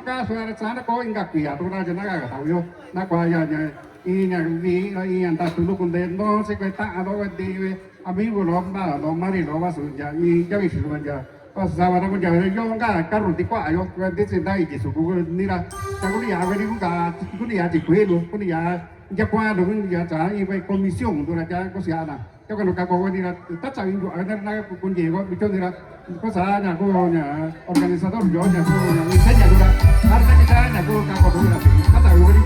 ca suara sana ko inga kia tu na jana ga tau yo na kwa ya ya i nya vi i anta tu lu kun de no se ko ta do ga de a mi bu lo ma lo ma ri lo va su ya i ya vi su ma ya pas sa va na ya yo ga ka ru ti kwa yo de se dai ji su ku ni ra ta ku ya ga ni ku ga ku ni ya ti kwe lu ku ni ya ya kwa do ku ya cha i vai comisión tu na ya ko sia na cho cái nó cá có đi là tất cả những cái này cũng gì có bị cho đi là có xã nhà cô nhà organizador yo nhà cô nhà người thấy nhà cô là ăn cái xã nhà cô cá có đủ là tất cả luôn đi.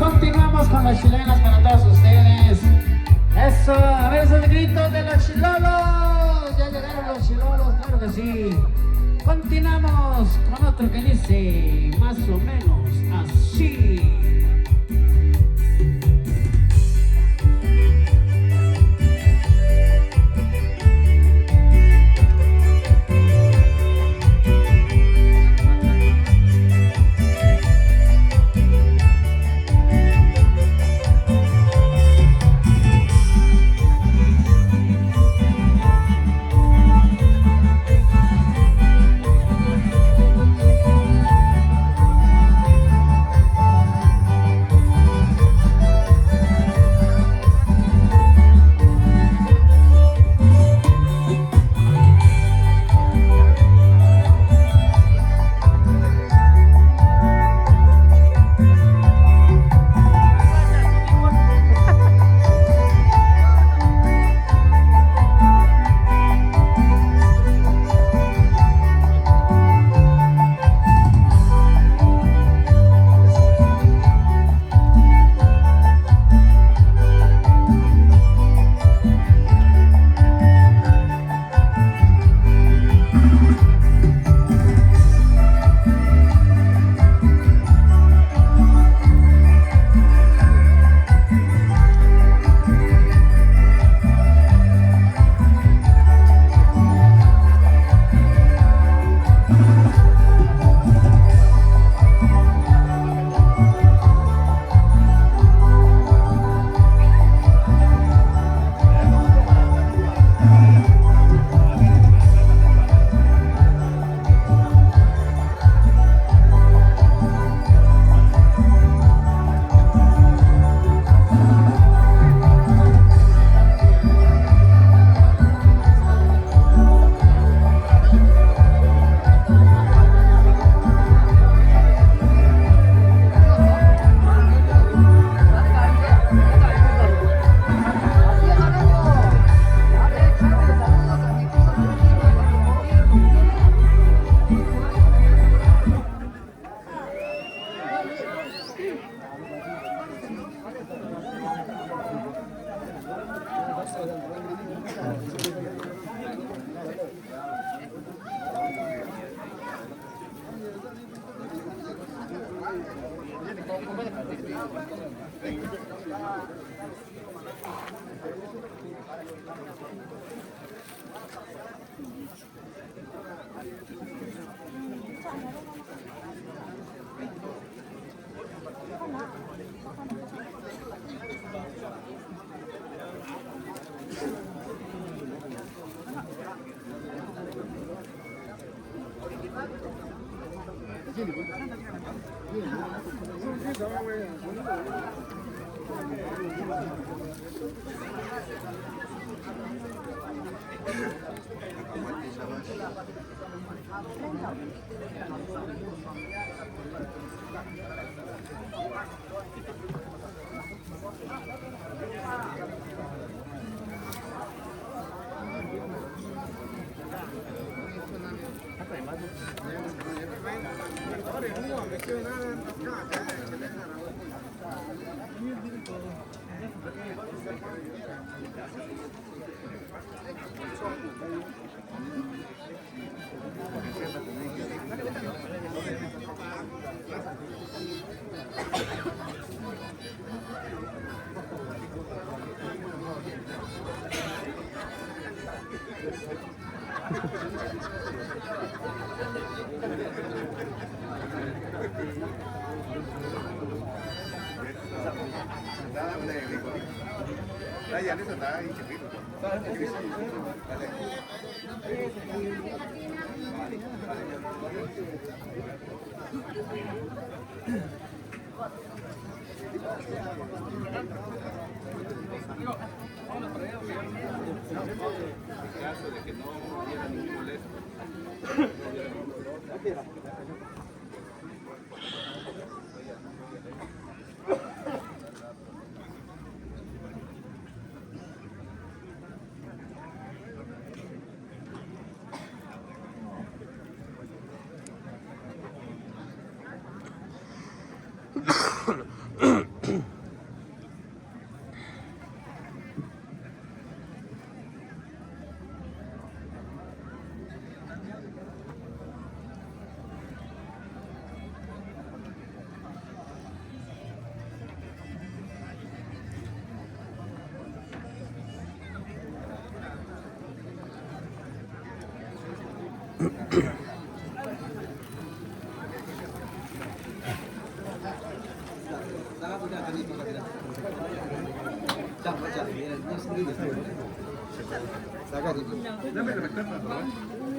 Continuamos con las chilenas para todos ustedes. Eso, a ver esos gritos de los chilolos. Ya llegaron los chilolos, claro que sí. Continuamos con otro que dice más o menos así.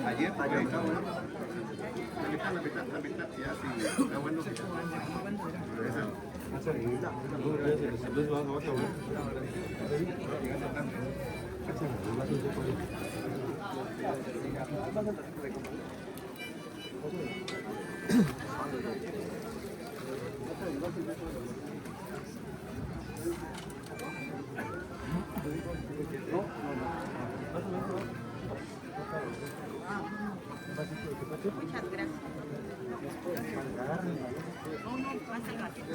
Ayer, la mitad, ya sí, está bueno. Muchas gracias. No, más al ratito.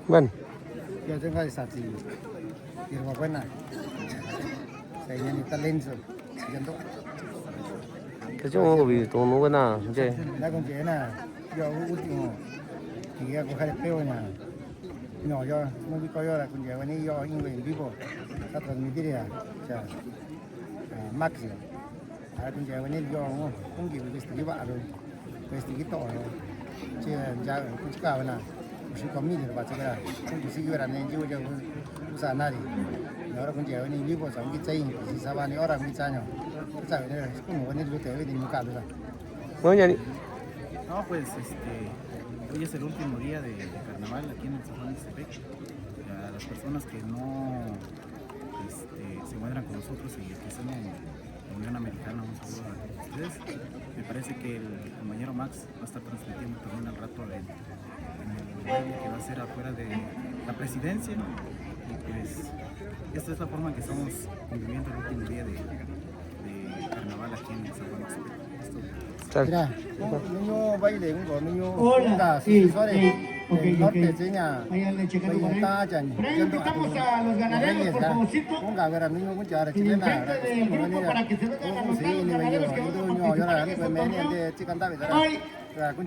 Vâng. Yo tengo esa sí. Y es buena. Se viene talento. Siguiendo. Cái chỗ vì tôi muốn cái nào chứ. La con chế nè. Yo último. Y ya coger el peo nè. No, yo no vi yo la con chế venir yo en vivo. A transmitir ya. Ya. Máximo. A con chế venir yo không kịp cái vạ rồi. Cái to rồi. Chứ ya cũng cao nè. Si comida va a chegar, si yo ne yo yo usa nari. Ahora con llevo ni vivo son que chain, si sabe ni ahora mi chaño. ¿Sabes? Es como venir yo te veo de mi casa. Oye, No, pues hoy es el último día de carnaval aquí en el San Juan de Ixtepec. A las personas que no se encuentran con nosotros y que están en la Unión Americana, un saludo a todos ustedes. Me parece que el compañero Max va a estar transmitiendo también al rato en el baile que va a ser afuera de la presidencia. Y pues esta es la forma en que estamos conviviendo el último día de carnaval aquí en el San Juan de Ixtepec. Mira, niño baile, un niño Hola, onda, sí, sucesores. Ok, del ok. norte, seña. Ahí ande checando por ahí. Tayan, Por ahí invitamos a los ganaderos, por favorcito. Ponga, ver, a mí me gusta ahora En el chilena. frente del grupo para que se vengan a anotar los ganaderos que van a participar en este torneo. Hoy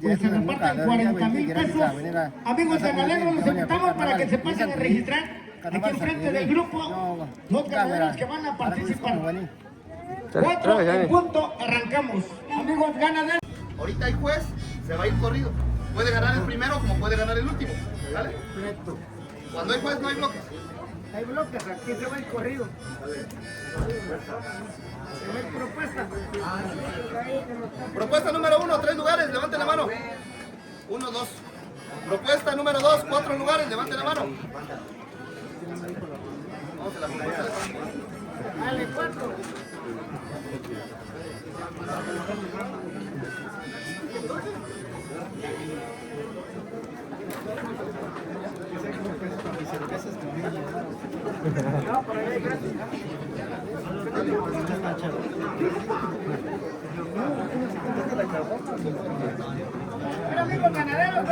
pues se reparten 40,000 pesos. Amigos ganaderos, los invitamos para que se pasen a registrar aquí enfrente del grupo los ganaderos que van a participar. 4 en punto, arrancamos. Amigos ganaderos. Ahorita el juez se va a ir corrido. Puede ganar el primero como puede ganar el último. ¿Vale? Cuando hay juez no hay bloques. Hay bloques, aquí se va el corrido. Se ve propuesta. Propuesta número 1, 3 lugares, levante la mano. 1, 2. Propuesta número 2, 4 lugares, levante la mano. Vamos a la propuesta. Dale, 4. Mira, amigo ganadero,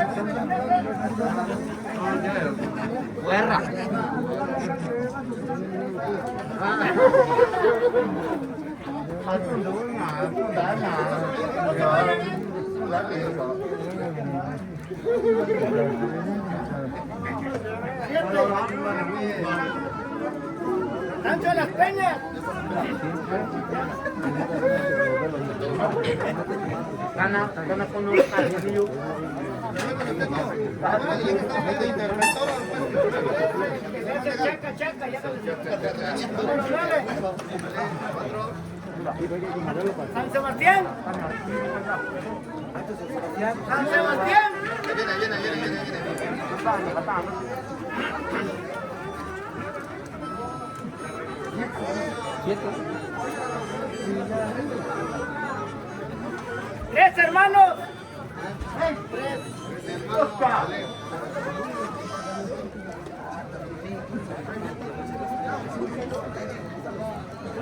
Guerra. Sancho de las Peñas. Gana con un carrillo. Chaca, ya San Sebastián. San Sebastián. Viene. Tres hermanos.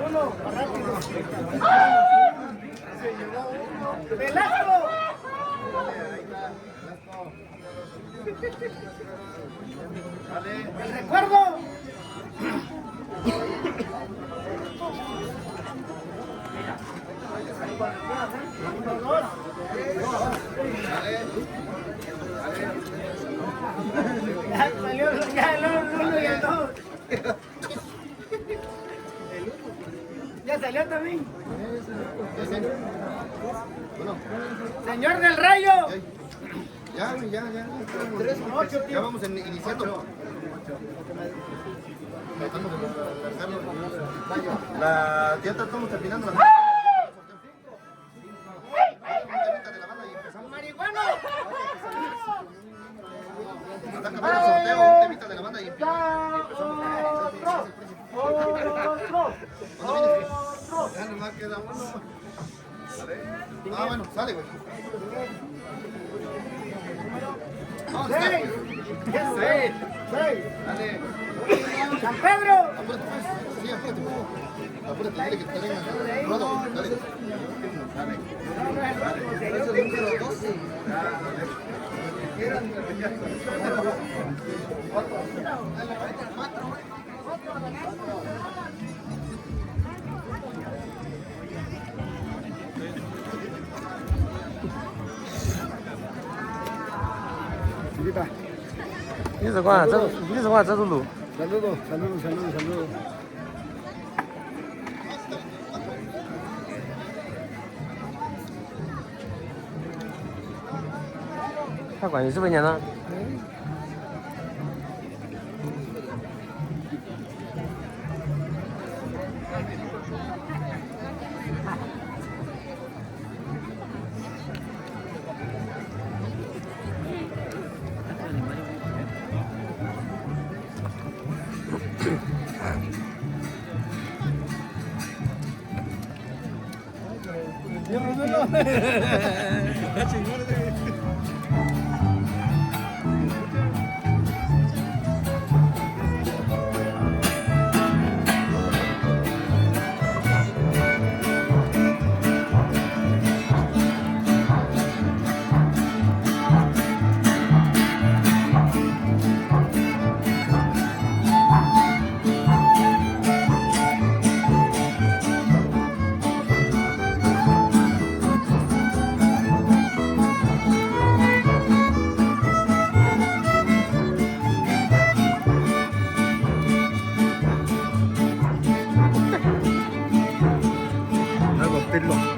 Uno, rápido. Velasco. El recuerdo. Ya salió el 1 y el 2. Ya salió también. Señor del Rayo. Ya. 3 con 8, ya vamos iniciando. Ya estamos terminando la Marihuano. Está acabando el sorteo, un temita de la banda y empezamos. Ya nomás queda uno. Bueno, sale, güey. Vamos, dale. Dale. San Pedro. Apúrate, pues. Sí, apúrate. Apúrate, dale que te traigan. Rodo, dale. Dale. Es el número 12. Ini semua satu dulu. Saludos.他管你是不是年呢？ hacerlo.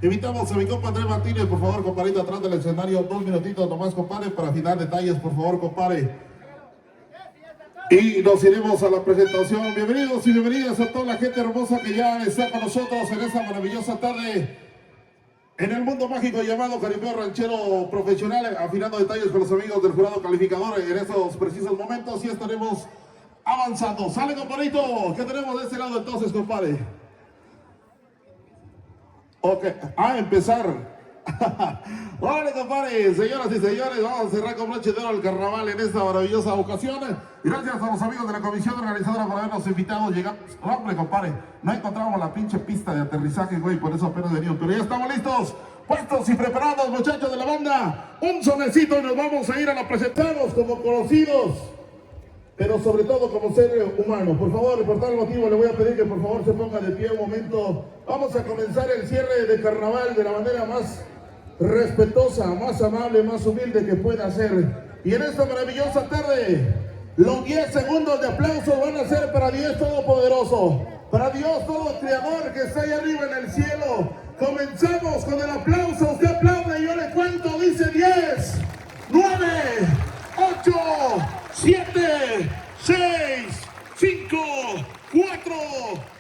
Invitamos a mi compa Andrés Martínez, por favor, compadrito, atrás del escenario, 2 minutitos nomás, compadre, para afinar detalles, por favor, compadre. Y nos iremos a la presentación. Bienvenidos y bienvenidas a toda la gente hermosa que ya está con nosotros en esta maravillosa tarde en el mundo mágico llamado Jaripeo Ranchero Profesional, afinando detalles con los amigos del jurado calificador en estos precisos momentos y estaremos avanzando. Sale, compadrito, ¿qué tenemos de este lado entonces, compadre? Ok, a empezar. Vale, compadre, señoras y señores, vamos a cerrar con broche de oro el carnaval en esta maravillosa ocasión. Gracias a los amigos de la comisión organizadora por habernos invitado. Llegamos, hombre, compadre, no encontramos la pinche pista de aterrizaje, güey, por eso apenas venimos, pero ya estamos listos, puestos y preparados, muchachos de la banda. Un sonecito y nos vamos a ir a la presentación como conocidos, pero sobre todo como ser humano. Por favor, por tal motivo le voy a pedir que por favor se ponga de pie un momento. Vamos a comenzar el cierre de carnaval de la manera más respetuosa, más amable, más humilde que pueda ser. Y en esta maravillosa tarde, los 10 segundos de aplauso van a ser para Dios Todopoderoso, para Dios Todo Creador que está ahí arriba en el cielo. Comenzamos con el aplauso. Usted aplaude y yo le cuento. Dice 10, 9, 8, 7, 6, 5, 4,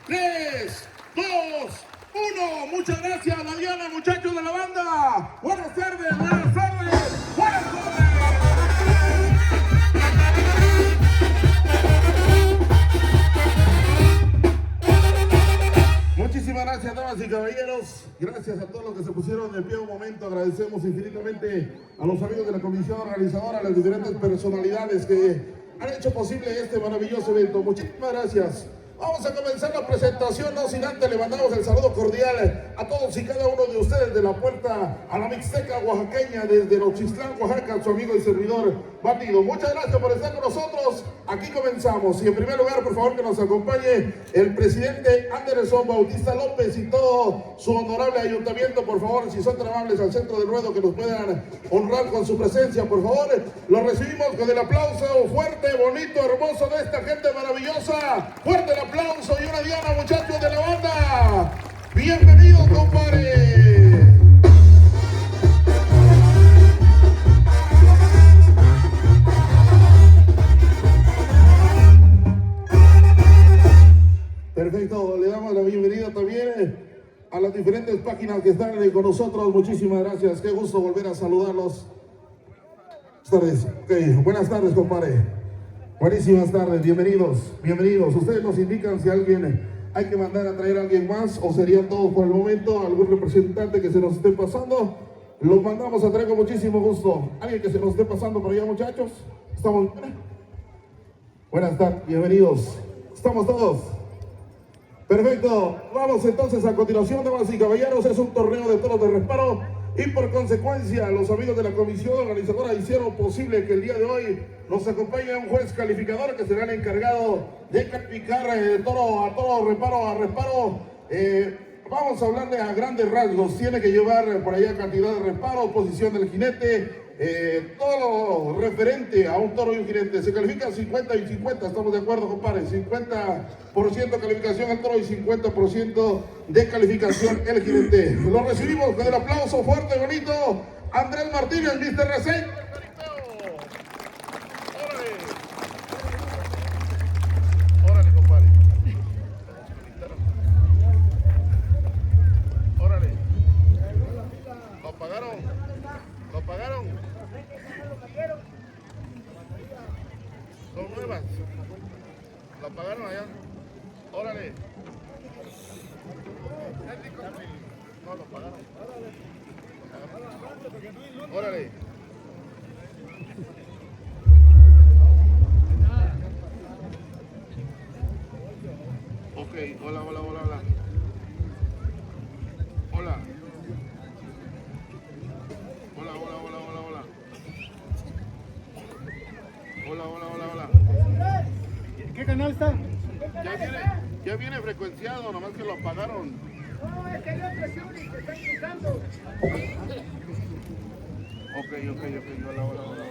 3, 2, 1. Muchas gracias, Diana, muchachos de la banda. Buenas tardes, buenas tardes, buenas tardes. Muchísimas gracias, damas y caballeros. Gracias a todos los que se pusieron de pie un momento. Agradecemos infinitamente a los amigos de la comisión organizadora, a las diferentes personalidades que han hecho posible este maravilloso evento. Muchísimas gracias. Vamos a comenzar la presentación, no sin antes le mandamos el saludo cordial a todos y cada uno de ustedes de la puerta a la Mixteca oaxaqueña desde Nochistlán, Oaxaca, su amigo y servidor Batido. Muchas gracias por estar con nosotros. Aquí comenzamos y en primer lugar, por favor, que nos acompañe el presidente Anderson Bautista López y todo su honorable ayuntamiento. Por favor, si son tan amables al centro del ruedo, que nos puedan honrar con su presencia, por favor. Lo recibimos con el aplauso fuerte, bonito, hermoso de esta gente maravillosa. Fuerte el aplauso y una diana, muchachos de la banda. Bienvenidos, compadre. Perfecto, le damos la bienvenida también a las diferentes páginas que están con nosotros. Muchísimas gracias, qué gusto volver a saludarlos. Buenas tardes, okay. Buenas tardes, compadre. Buenísimas tardes, bienvenidos, bienvenidos. Ustedes nos indican si alguien hay que mandar a traer a alguien más o serían todos por el momento, algún representante que se nos esté pasando. Los mandamos a traer con muchísimo gusto. ¿Alguien que se nos esté pasando por allá, muchachos? ¿Estamos bien? Buenas tardes, bienvenidos. ¿Estamos todos? Perfecto, vamos entonces a continuación, damas y caballeros, es un torneo de toros de reparo y por consecuencia los amigos de la comisión organizadora hicieron posible que el día de hoy nos acompañe un juez calificador que será el encargado de calificar toro a toro, reparo a reparo. Vamos a hablarle a grandes rasgos, tiene que llevar por allá cantidad de reparo, posición del jinete, todo lo referente a un toro y un jinete. Se califican 50 y 50, estamos de acuerdo, compadre. 50% calificación el toro y 50% de calificación el jinete. Lo recibimos con el aplauso fuerte, bonito. Andrés Martínez, Mr. Reset. Órale, compadre. Órale. ¿Lo pagaron? ¿Lo pagaron? Son nuevas. ¿Lo pagaron allá? Órale. No, lo pagaron. Órale. Ok, hola, hola, hola, hola. Hola. Hola, hola, hola, hola, hola. Hola, hola, hola, hola. ¿Qué canal está? Ya viene frecuenciado, nomás que lo apagaron. No, es que hay otra serie que están usando. Ok, hola, hola, hola.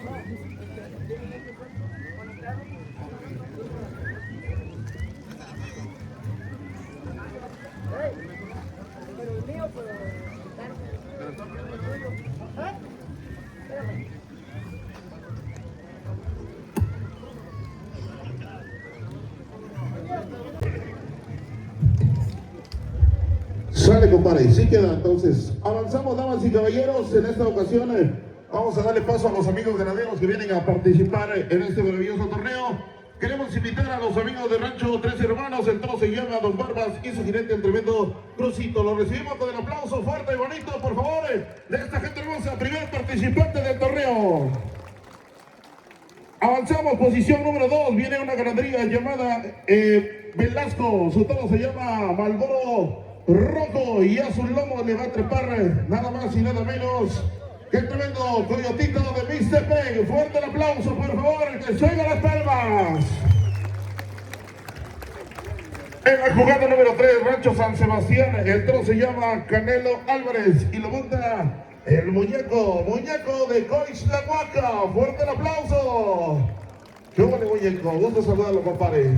Pero el mío, pero está Sale, compadre, sí queda. Entonces, avanzamos, damas y caballeros. En esta ocasión vamos a darle paso a los amigos ganaderos que vienen a participar en este maravilloso torneo. Queremos invitar a los amigos de Rancho Tres Hermanos. El toro se llama Don Barbas y su jinete, el tremendo Crucito. Lo recibimos con el aplauso fuerte y bonito, por favor, de esta gente hermosa, primer participante del torneo. Avanzamos, posición número 2. Viene una ganadería llamada Velasco. Su toro se llama Malboro Rojo y a su lomo le va a trepar nada más y nada menos que el tremendo coyotito de Mixtepec. Fuerte el aplauso, por favor, que se oiga las palmas. En la jugada número 3, Rancho San Sebastián, el toro se llama Canelo Álvarez y lo monta el muñeco de Coixtlahuaca. Fuerte el aplauso. Qué bueno, muñeco, gusto saludarlo, compadre.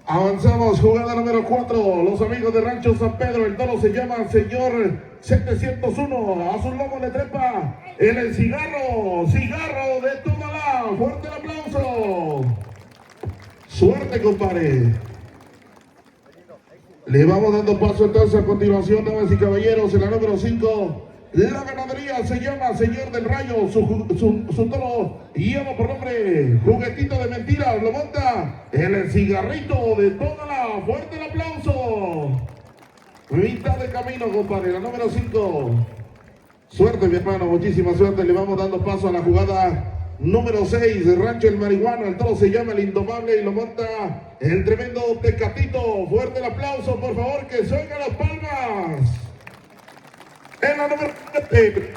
Avanzamos, jugada número 4, los amigos de Rancho San Pedro. El toro se llama Señor 701, a su lomo le trepa el cigarro de Tonalá. Fuerte el aplauso. Suerte, compadre. Le vamos dando paso entonces a continuación, damas y caballeros, en la número 5. La ganadería se llama Señor del Rayo, su toro lleva por nombre Juguetito de Mentiras, lo monta el cigarrito de Tonalá. Fuerte el aplauso. Mitad de camino, compadre, la número 5. Suerte, mi hermano, muchísima suerte. Le vamos dando paso a la jugada número 6, Rancho El Marihuano. El toro se llama El Indomable y lo monta el tremendo Tecatito. Fuerte el aplauso, por favor, que se oigan las palmas. En la número 7,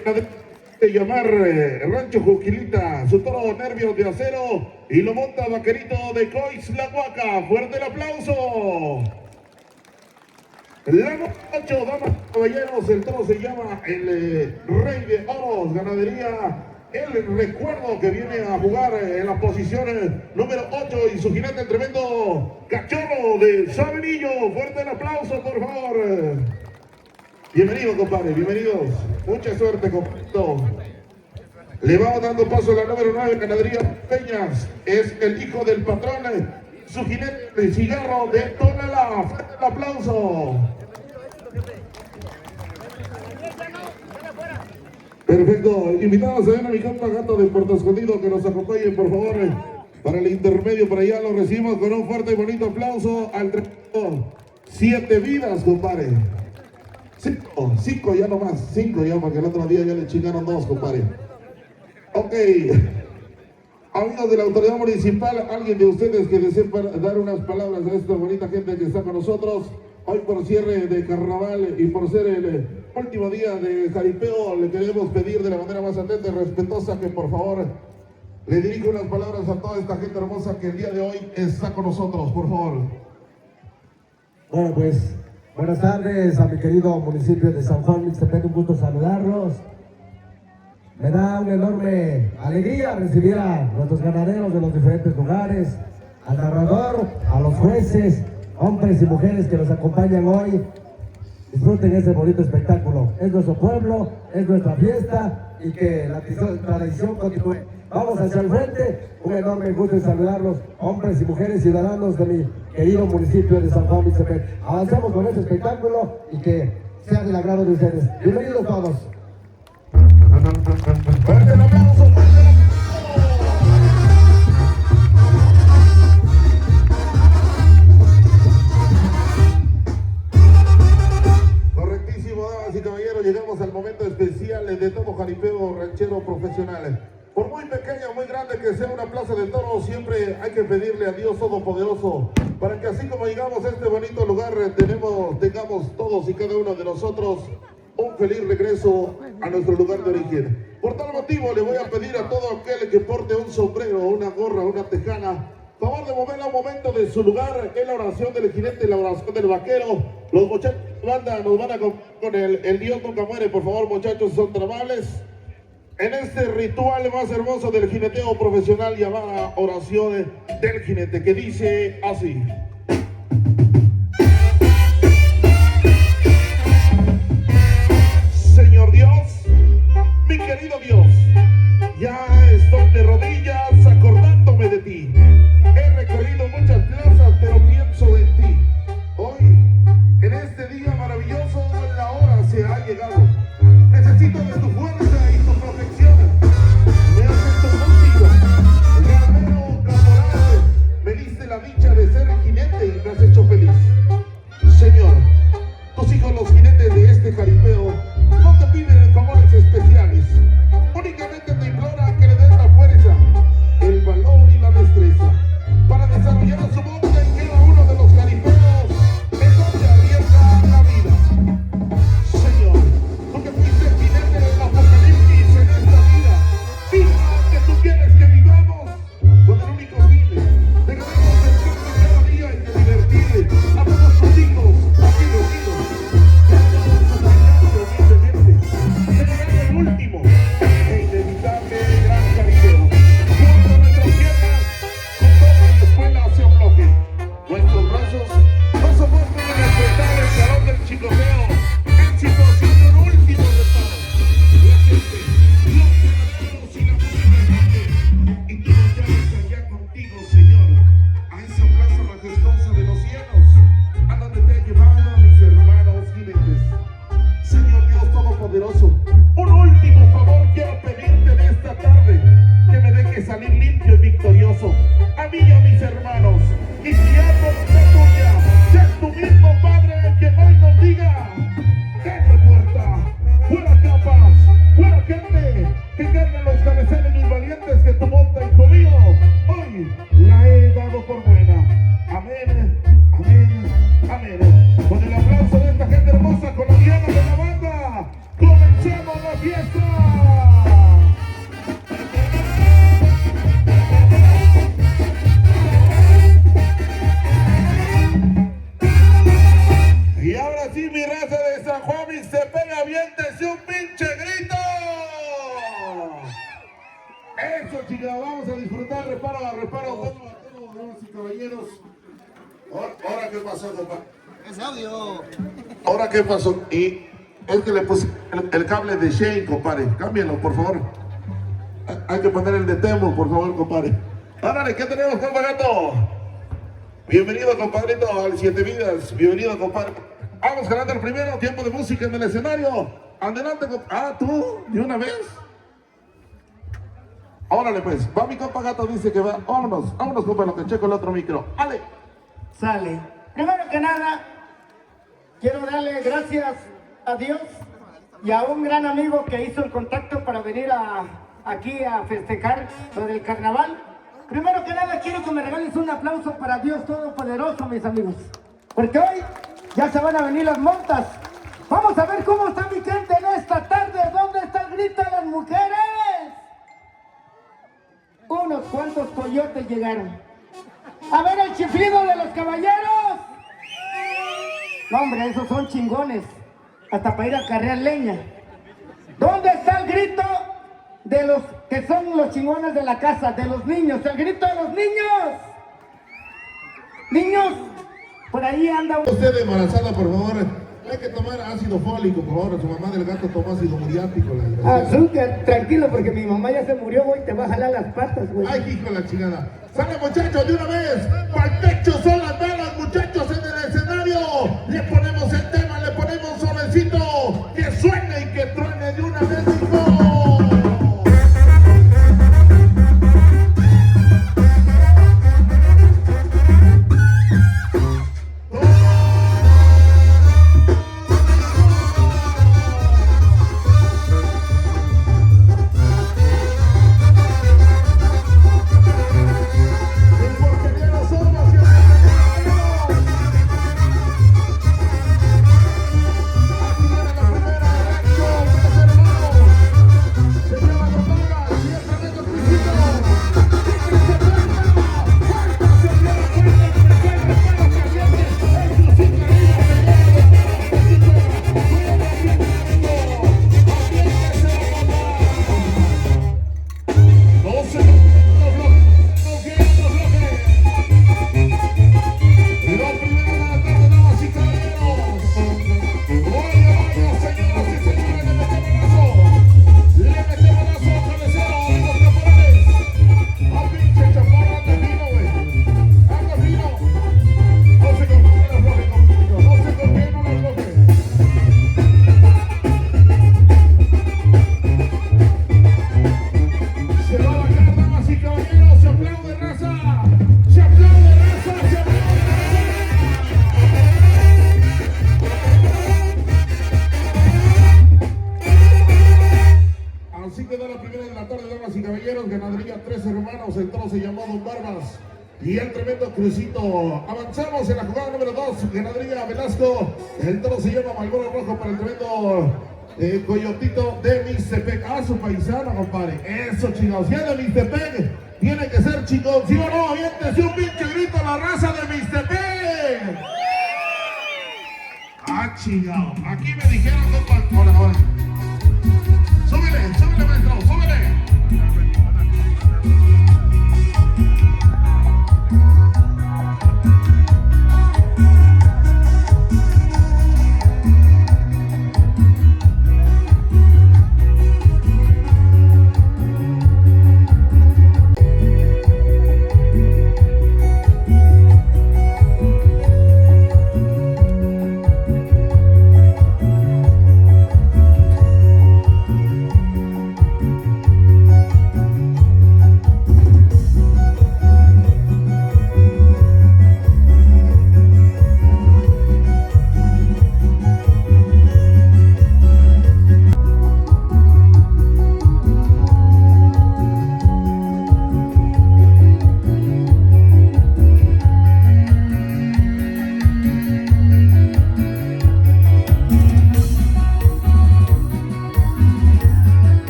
de llamar Rancho Juquilita, su toro Nervios de Acero y lo monta Vaquerito de Coixtlahuaca. Fuerte el aplauso. La número 8, damas y caballeros, el toro se llama el Rey de Oros, ganadería El Recuerdo, que viene a jugar en la posición número 8 y su jinete el tremendo Cachorro de Sabenillo. Fuerte el aplauso, por favor. Bienvenido, compadre, bienvenidos. Mucha suerte, compadre. Le vamos dando paso a la número 9, ganadería Peñas. Es el hijo del patrón, su jinete el cigarro de Tonalá. Fuerte el aplauso. Perfecto. Invitamos a mi compa Gato de Puerto Escondido que nos acompañe, por favor, para el intermedio. Por allá lo recibimos con un fuerte y bonito aplauso al tremendo 7 Vidas, compadre. 5 ya nomás, 5 ya, porque el otro día ya le chingaron 2, compadre. Ok, amigos de la autoridad municipal, alguien de ustedes que desee dar unas palabras a esta bonita gente que está con nosotros hoy por cierre de carnaval y por ser el último día de jaripeo. Le queremos pedir de la manera más atenta y respetuosa que por favor le dirija unas palabras a toda esta gente hermosa que el día de hoy está con nosotros, por favor. Bueno, pues buenas tardes a mi querido municipio de San Juan Mixtepec, un gusto saludarlos. Me da una enorme alegría recibir a nuestros ganaderos de los diferentes lugares, al narrador, a los jueces, hombres y mujeres que nos acompañan hoy. Disfruten este bonito espectáculo. Es nuestro pueblo, es nuestra fiesta y que la tradición continúe. Vamos hacia el frente. Un enorme gusto en saludarlos, hombres y mujeres ciudadanos de mi querido municipio de San Juan Mixtepec. Avancemos con este espectáculo y que sea del agrado de ustedes. Bienvenidos todos. ¡Fuerte el aplauso! ¡Fuerte el aplauso! Correctísimo, damas y caballeros, llegamos al momento especial de todo jaripeo ranchero profesional. Por muy pequeña o muy grande que sea una plaza de toros, siempre hay que pedirle a Dios Todopoderoso para que así como llegamos a este bonito lugar, tengamos todos y cada uno de nosotros un feliz regreso a nuestro lugar de origen. Por tal motivo le voy a pedir a todo aquel que porte un sombrero, una gorra, una tejana, favor de moverla un momento de su lugar en la oración del jinete, la oración del vaquero. Los muchachos de banda nos van a acompañar con el Dios nunca muere. Por favor, muchachos, son tan amables. En este ritual más hermoso del jineteo profesional llamada oración del jinete, que dice así. Señor Dios, mi querido Dios, ya estoy de rodillas acordándome de ti. He recorrido muchas plazas, pero pienso en ti. Hoy, en llegado. Necesito de tu fuerza y tu protección. Me haces tu músico, guerrero caporal. Me diste la dicha de ser jinete y me has hecho feliz. Señor, tus hijos los jinetes de este jaripeo no te piden favores especiales. Únicamente te imploran que le des la fuerza, el valor y la destreza para desarrollar su voluntad en cada uno de los jaripeos en donde arriesga la vida. Señor, tú que fuiste jinete del apocalipsis en esta vida, vida que tú quieres que vivamos con el único fin de que debemos sentirnos cada día y de divertirle a todos tus hijos aquí reunidos. El último e inevitable gran jaripeo. Cuando nuestras piernas con toda la escuela hacia un bloque, nuestros brazos no soportan el enfrentar el calor del chicoteo en situación de un último reparo. La gente, los guerreros y la música y tú nos llamas allá contigo, Señor, a esa plaza majestuosa de los cielos, a donde te he llevado a mis hermanos jinetes. Señor Dios Todopoderoso, un último favor quiero pedirte en esta tarde, que me dejes salir limpio y victorioso, a mí y a mis hermanos, y si hay voluntad tuya, seas tú mismo, Padre, quien hoy nos diga, ¡gente puerta! ¡Fuera capas! ¡Fuera gente! ¡Que carguen los cabezales mis valientes que tu monta, hijo mío! Hoy la he dado por buena. Amén, amén, amén. Con el aplauso de esta gente hermosa, con la diana de la banda, ¡comencemos la fiesta! Y ahora sí, mi raza de San Juan Mixtepec, aviéntese un pinche grito. Eso, chicas, vamos a disfrutar reparo a reparo. Damas y caballeros. ¿Ahora qué pasó, compa? Ese audio. ¿Ahora qué pasó? Y es que le puse el cable de Shane, compadre. Cámbienlo, por favor. Hay que poner el de Temo, por favor, compadre. Árale, ¿qué tenemos, compa Gato? Bienvenido, compadrito, al Siete Vidas. Bienvenido, compadre. Vamos ganando el primero tiempo de música en el escenario. Adelante, compadre. ¿Tú? ¿De una vez? Órale, pues. Va mi compa Gato, dice que va. Vámonos, vámonos, compa, lo que checo el otro micro. ¡Ale! Sale. Primero que nada, quiero darle gracias a Dios y a un gran amigo que hizo el contacto para venir aquí a festejar lo del carnaval. Primero que nada, quiero que me regales un aplauso para Dios Todopoderoso, mis amigos. Porque hoy ya se van a venir las montas. Vamos a ver cómo está mi gente en esta tarde. ¿Dónde está el grito de las mujeres? Unos cuantos coyotes llegaron. A ver el chiflido de los caballeros. No, hombre, esos son chingones. Hasta para ir a carrear leña. ¿Dónde está el grito de los que son los chingones de la casa? De los niños. El grito de los niños. Niños, por ahí anda Usted embarazada, por favor. Hay que tomar ácido fólico, por favor. Su mamá del gato tomó ácido muriático. azúcar, tranquilo, porque mi mamá ya se murió, güey. Te va a jalar las patas, güey. Ay, hijo de la chingada. Sale, muchachos, de una vez. Pa'l pecho son las balas, muchachos, en el escenario. Le ponemos el tema, le ponemos suavecito. Que suene y que truene de una vez, hijo. se llamó Don Barbas. Y el tremendo Crucito. Avanzamos en la jugada número 2. Ganadería Velasco. El toro se llama Malboro Rojo para el tremendo Coyotito de Mixtepec. A su paisano, compadre. Eso, chicos. Si es de Mixtepec, tiene que ser, chicos. ¿Sí o no? Aviéntese un pinche grito a la raza de Mixtepec. Ah, chingado. Aquí me dijeron, compadre. Ahora. Súbele, maestro, súbele.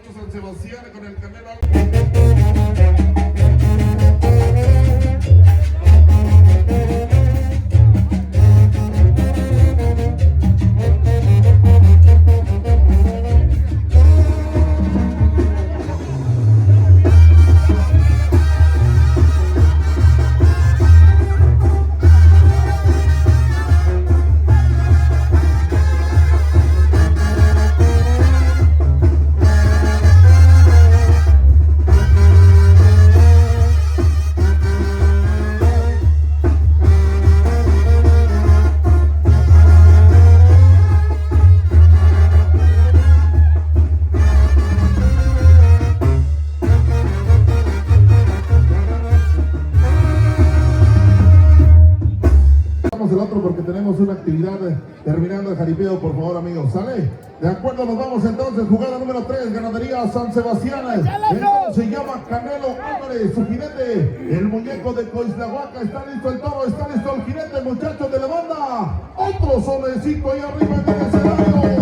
Paquito San Sebastián con el Canelo. El otro porque tenemos una actividad terminando el jaripeo, por favor amigos, ¿sale? De acuerdo, nos vamos entonces, jugada número 3, ganadería San Sebastián, se llama Canelo Álvarez, su jinete, el muñeco de Coislahuaca, está listo el toro, está listo el jinete, muchachos de la banda, otro solecito ahí arriba en el escenario.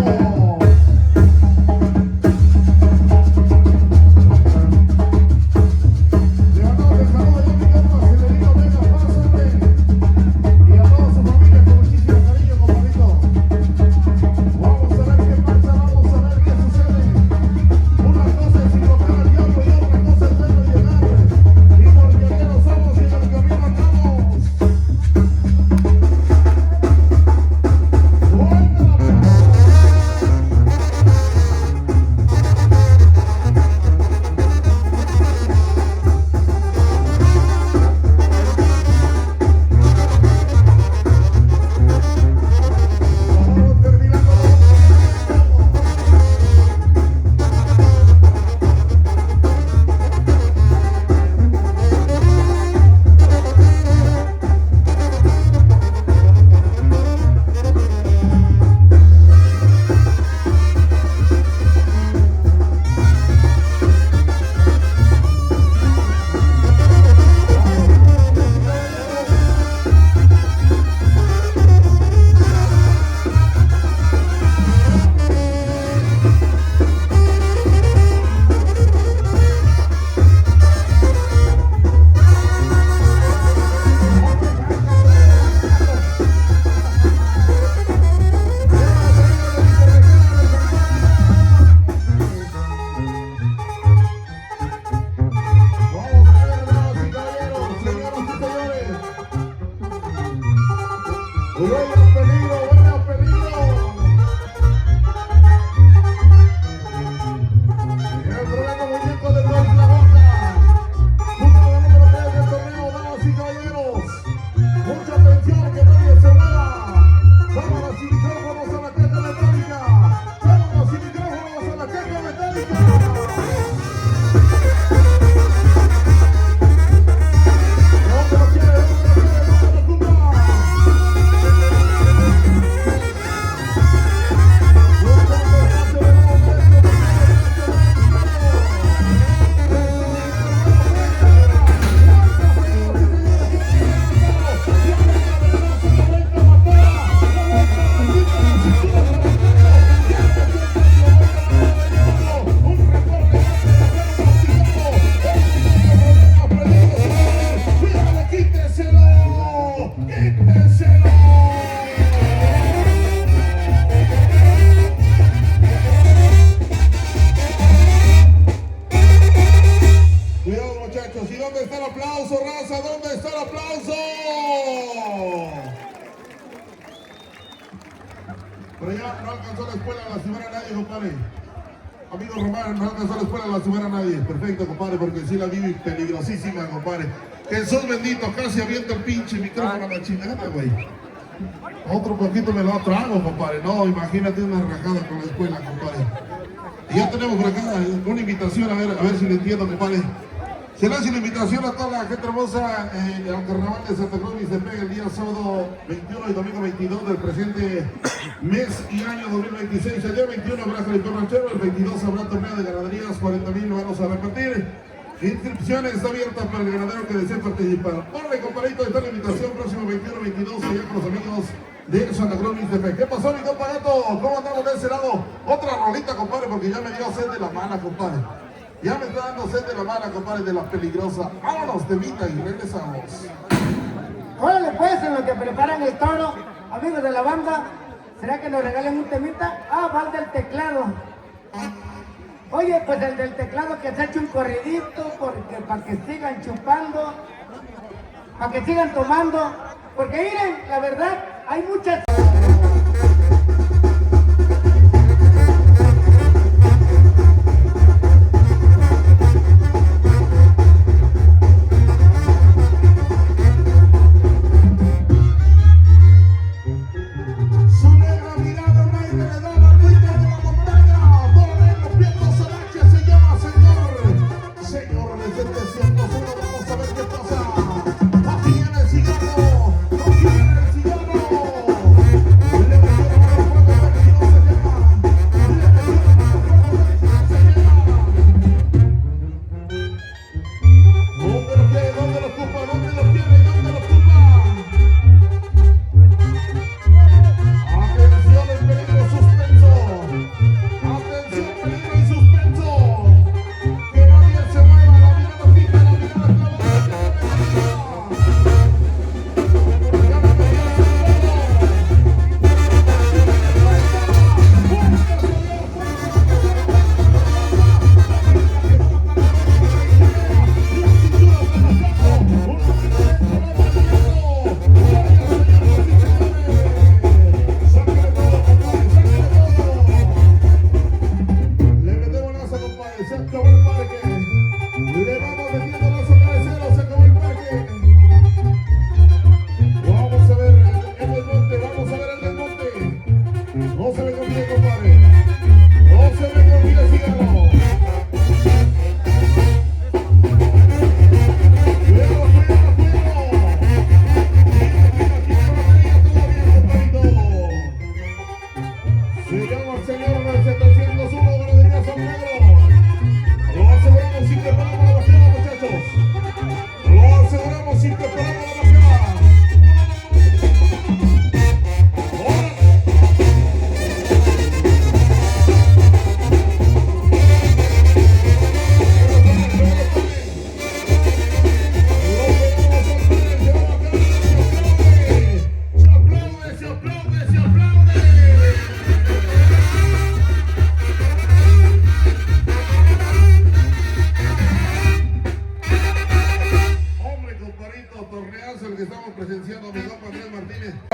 Pero ya no alcanzó la escuela a lastimar a nadie, compadre. Amigo Román, no alcanzó la escuela a lastimar a nadie. Perfecto, compadre, porque sí la vi peligrosísima, compadre. Jesús bendito, casi avienta el pinche micrófono a la chingada, güey. Otro poquito me lo trago, compadre. No, imagínate una rajada con la escuela, compadre. Y ya tenemos por acá una invitación, a ver si le entiendo, compadre. Se le hace la invitación a toda la gente hermosa al carnaval de Santa Cruz y se pega el día sábado 21 y domingo 22 del presente mes y año 2026. El día 21 habrá Jaripeo Ranchero, el 22 habrá torneo de ganaderías, 40,000 lo vamos a repetir. Inscripciones está abierta para el ganadero que desee participar. Órale, compadrito, está la invitación próximo 21-22 allá con los amigos de Santa Cruz Mixtepec. ¿Qué pasó, mi compa Gato? ¿Cómo andamos de ese lado? Otra rolita, compadre, porque ya me dio sed de la mala, compadre. Ya me está dando sed de la mala, compadre, de la peligrosa. Vámonos, temita y regresamos. Órale pues, en lo que preparan el toro, amigos de la banda, ¿será que nos regalen un temita? Ah, va el del teclado. Oye, pues el del teclado que se ha hecho un corridito, porque para que sigan chupando, para que sigan tomando, porque miren, la verdad, hay muchas...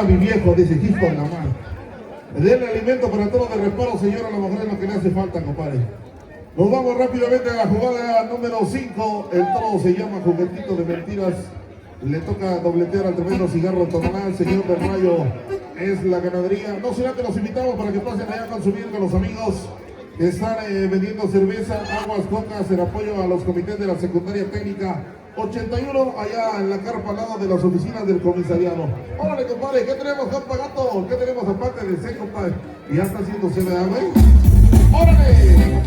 Mi viejo, dice Quisco en la mano. Denle alimento para todo de reparo, señora, a la mujer es lo que le hace falta, compadre. Nos vamos rápidamente a la jugada número 5. El toro se llama Juguetito de Mentiras. Le toca dobletear al tremendo Cigarro Tonalá. Señor del Rayo es la ganadería. No será que los invitamos para que pasen allá a consumir con los amigos que están vendiendo cerveza, aguas, cocas, en apoyo a los comités de la secundaria técnica 81, allá en la carpa al lado de las oficinas del comisariado. Órale, compadre, ¿qué tenemos, compa Gato? ¿Qué tenemos aparte de ese, compadre? Ya está haciéndose de agua, ¿eh? ¡Órale!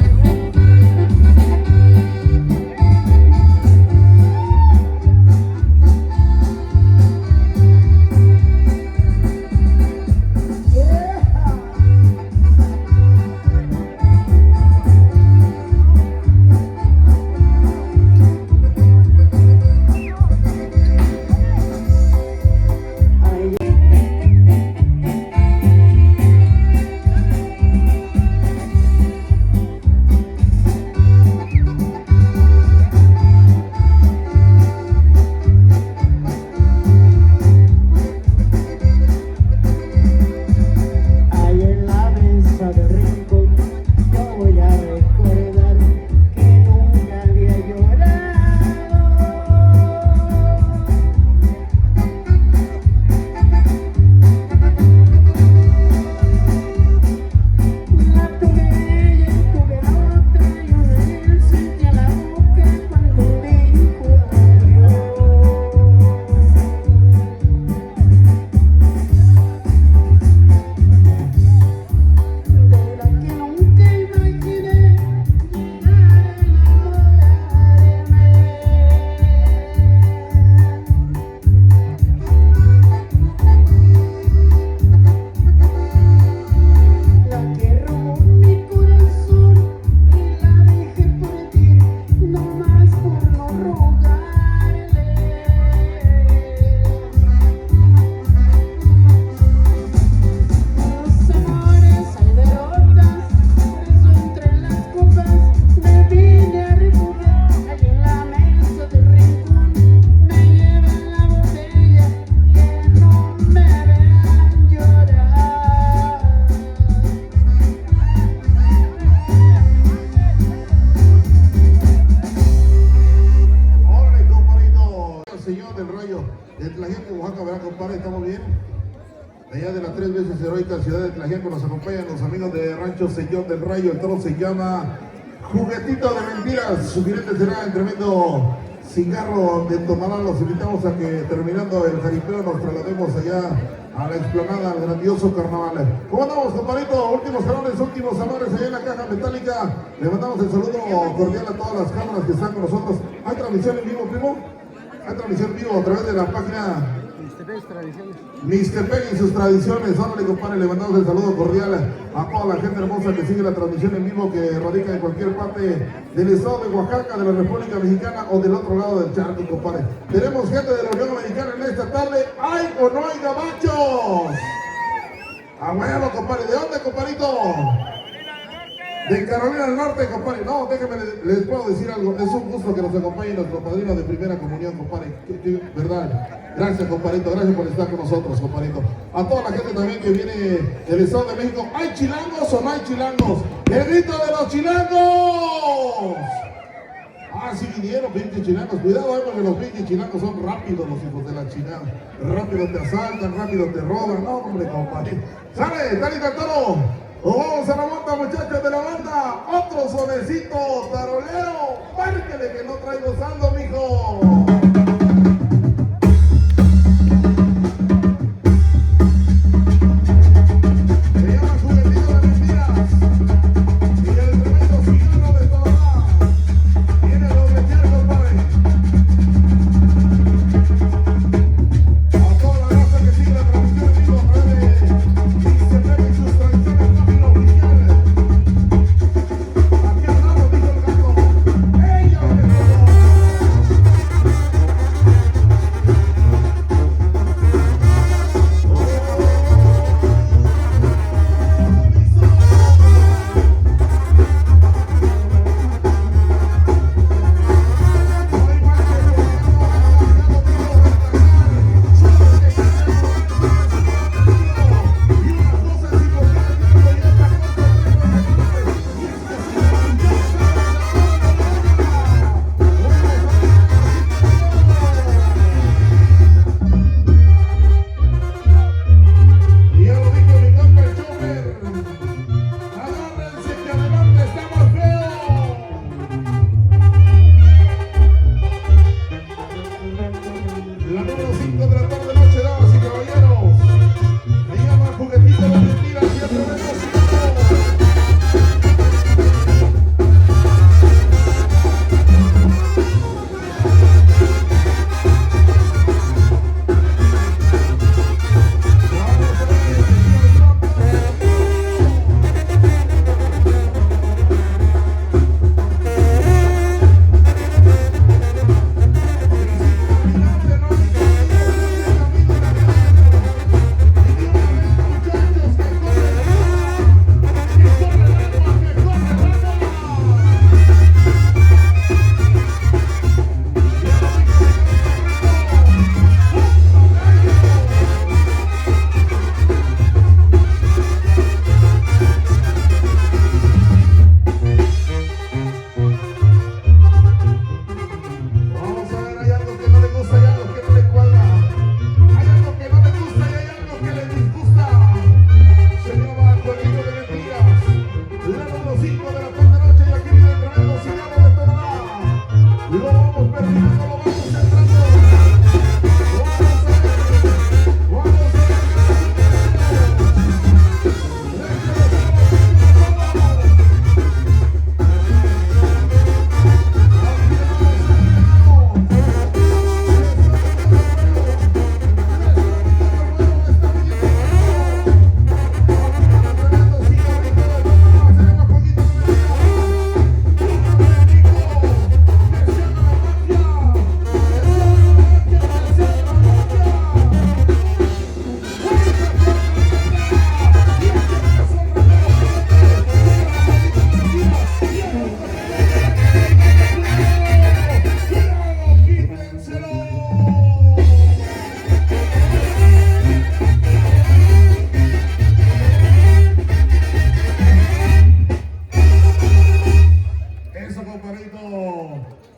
Señor del Rayo de Tlaxiaco, Oaxaca, ¿verdad, compadre? ¿Estamos bien? Allá de la 3 veces heroica ciudad de Tlaxiaco nos acompañan los amigos de Rancho Señor del Rayo. El toro se llama Juguetito de Mentiras. Su cliente será el tremendo cigarro de Tomalá. Los invitamos a que terminando el jaripeo nos traslademos allá a la explanada, al grandioso carnaval. ¿Cómo andamos, compadrito? Últimos salones, últimos amores allá en la caja metálica. Le mandamos el saludo cordial a todas las cámaras que están con nosotros. ¿Hay transmisión en vivo, primo? Hay transmisión en vivo a través de la página Mixtepec y sus tradiciones. Órale, compadre, le mandamos el saludo cordial a toda la gente hermosa que sigue la transmisión en vivo, que radica en cualquier parte del estado de Oaxaca, de la República Mexicana o del otro lado del charco, compadre. Tenemos gente de la Unión Americana en esta tarde. ¿Hay o no hay gabachos? A huevo, compadre. ¿De dónde, compadrito? De Carolina del Norte, compadre. No, déjenme, les puedo decir algo. Es un gusto que nos acompañe nuestro padrino de primera comunión, compadre. ¿Verdad? Gracias, compadrito. Gracias por estar con nosotros, compadrito. A toda la gente también que viene del Estado de México. ¿Hay chilangos o no hay chilangos? ¡El grito de los chilangos! Ah, sí vinieron, pinches chilangos. Cuidado, porque los pinches chilangos son rápidos, los hijos de la chingada. Rápido te asaltan, rápido te roban. No, hombre, compadre. ¡Sale! ¡Está listo el toro! Nos vamos a la banda, muchachos de la banda. Otro sonecito tarolero. Márquele que no traigo saldo, mijo.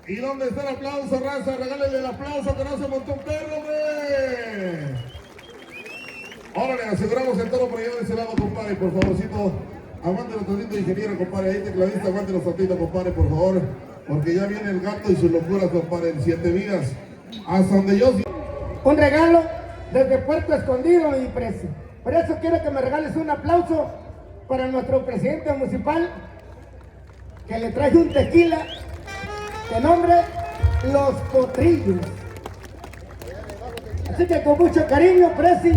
¿Y dónde está el aplauso, raza? Regálenle el aplauso que no se montó un perro, hombre. Órale, aseguramos el toro por allá de ese lado, compadre, por favorcito. Aguántelo tantito, ingeniero, compadre. Ahí tecladista, aguántelo tantito, compadre, por favor. Porque ya viene el gato y sus locuras, compadre, en 7 vidas. Hasta donde yo... Un regalo desde Puerto Escondido, mi precio. Por eso quiero que me regales un aplauso para nuestro presidente municipal, que le traje un tequila de nombre Los Potrillos. Así que con mucho cariño, Presi,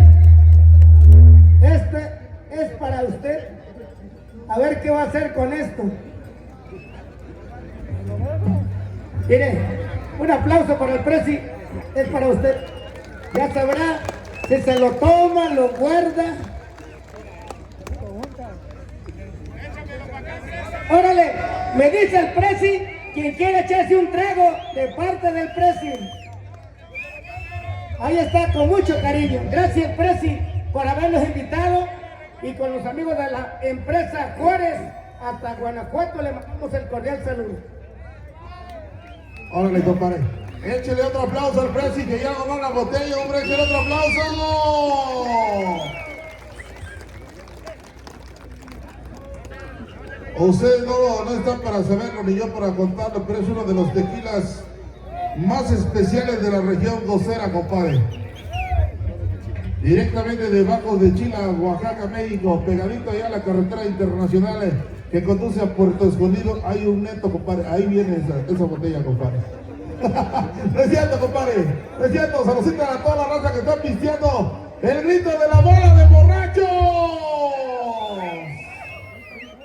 este es para usted. A ver qué va a hacer con esto. Mire, un aplauso para el Presi, es para usted. Ya sabrá si se lo toma, lo guarda. Órale, me dice el Presi, quien quiere echarse un trago de parte del Presi. Ahí está, con mucho cariño. Gracias, Presi, por habernos invitado, y con los amigos de la empresa Juárez hasta Guanajuato le mandamos el cordial saludo. Órale, compadre. Échele otro aplauso al Presi que ya ganó la botella, hombre. Échele otro aplauso. Ustedes no están para saberlo ni yo para contarlo, pero es uno de los tequilas más especiales de la región costera, compadre. Directamente de Bajos de Chila, Oaxaca, México, pegadito allá a la carretera internacional que conduce a Puerto Escondido. Hay un neto, compadre. Ahí viene esa botella, compadre. No es cierto, compadre. No es cierto. Saludcita a toda la raza que está pisteando. El grito de la bola de borrachos.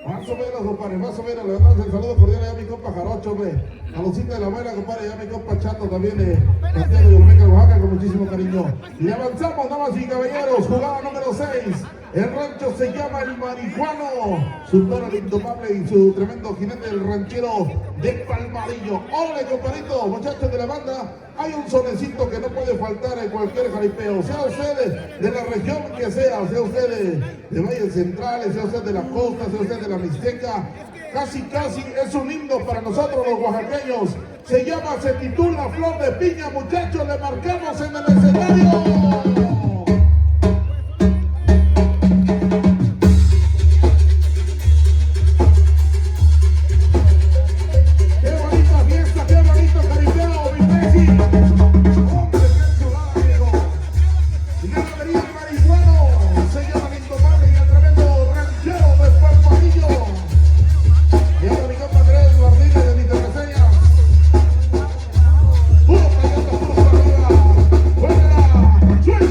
Más o menos, compadre, más o menos. Le damos el saludo cordial a mi compa Jarocho, hombre. A Lucita de la Buena, compadre, ya mi compa Chato también de Santiago y Olmeca, Oaxaca, con muchísimo cariño. Y avanzamos, damas y caballeros, jugada número 6. El rancho se llama El Marihuano. Su toro el indomable y su tremendo jinete, el ranchero de Palmarillo. ¡Órale, compadrito! Muchachos de la banda, hay un sonecito que no puede faltar en cualquier jaripeo. Sea usted de la región que sea usted de Valles Centrales, sea usted de la costa, sea usted de la Mixteca. Casi es un himno para nosotros los oaxaqueños. Se titula Flor de Piña, muchachos, le marcamos en el escenario. ¡Suena!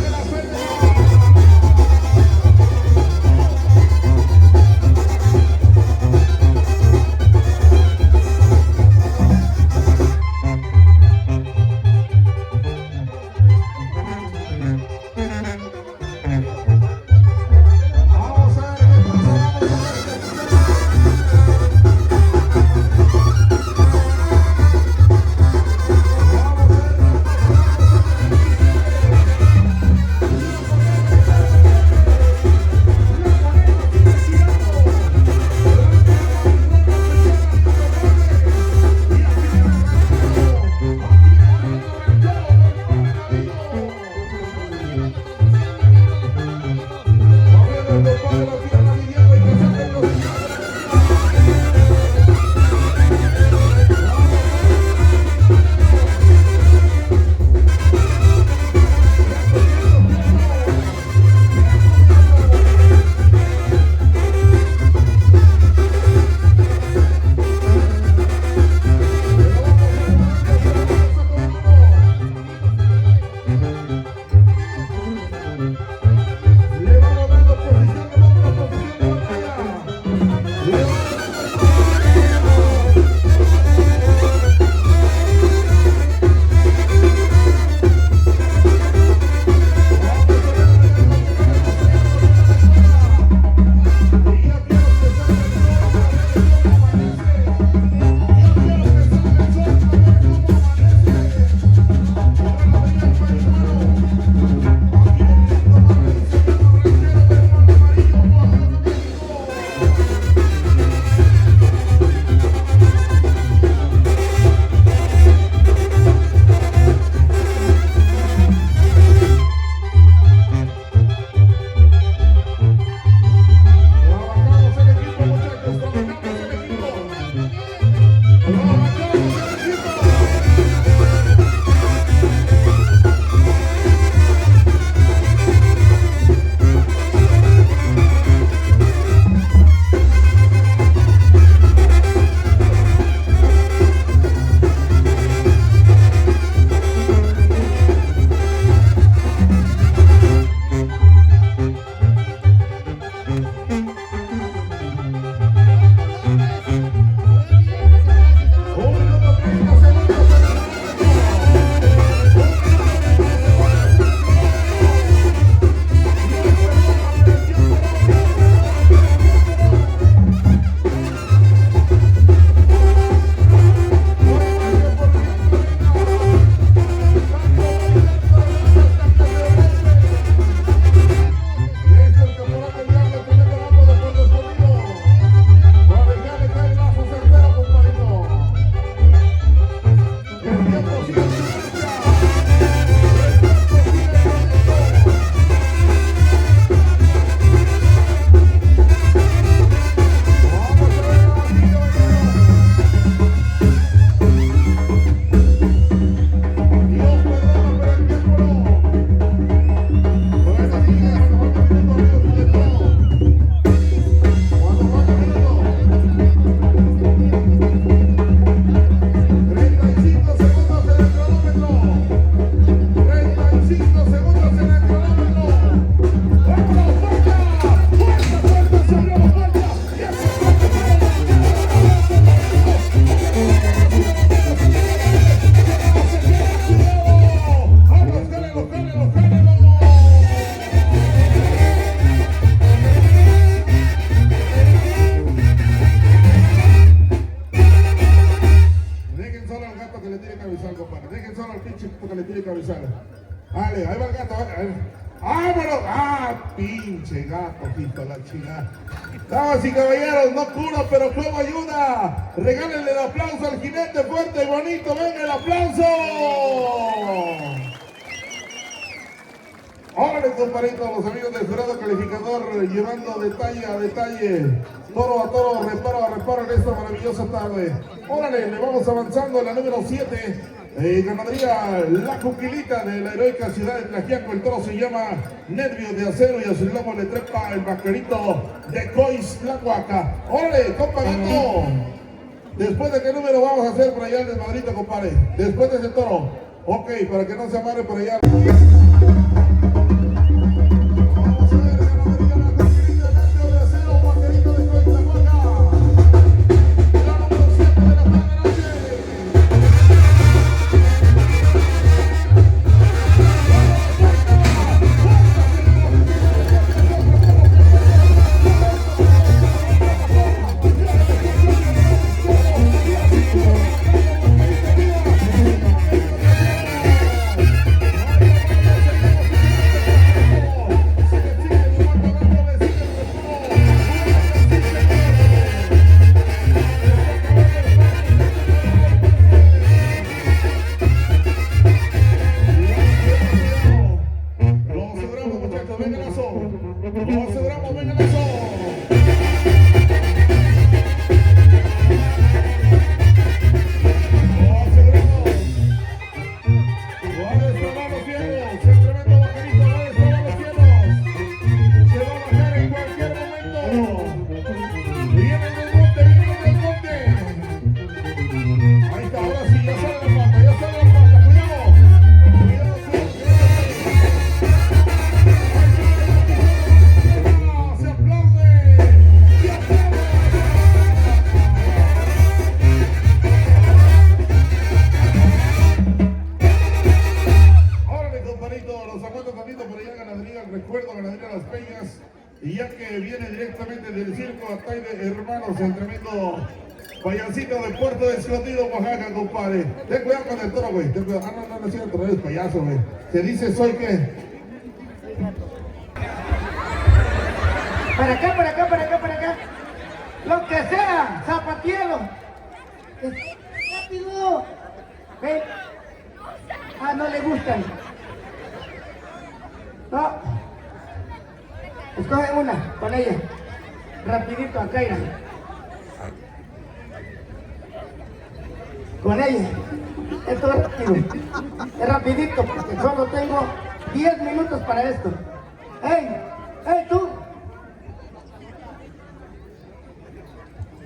que le tiene cabezal, compadre. Dejen solo al pinche porque le tiene cabezal. Vale, ahí va el gato. ¡Vámonos! ¡Ah, pinche gato, hijito la chingada! Damas y caballeros, no cura, pero juego ayuda. Regálenle el aplauso al jinete fuerte y bonito. ¡Venga el aplauso! Órale, compadrito, los amigos del jurado calificador, llevando detalle a detalle, toro a toro, reparo a reparo en esta maravillosa tarde. Órale, le vamos avanzando en la número 7. Ganadería La Cuquilita de la heroica ciudad de Tlaxiaco. El toro se llama Nervio de Acero y a su lomo le trepa el vaquerito de Cois Tlahuaca. ¡Órale, compa gato! Después de qué número vamos a hacer por allá el desmadrito, compadre. Después de ese toro. Ok, para que no se amarre por allá. Y ya que viene directamente del circo Ataide Hermanos, el tremendo payasito de Puerto Escondido, Oaxaca, compadre. Ten cuidado con el toro, güey. Ten cuidado. No es cierto, no eres payaso, güey. Se dice soy qué. Para acá, para acá, para acá, para acá. Lo que sea, zapatielo. Rápido. ¿Ven? Ah, no le gustan. No. Escoge una, con ella. Rapidito, acá irá. Con ella. Esto es rápido. Es rapidito porque solo tengo 10 minutos para esto. ¡Ey! ¡Ey, tú!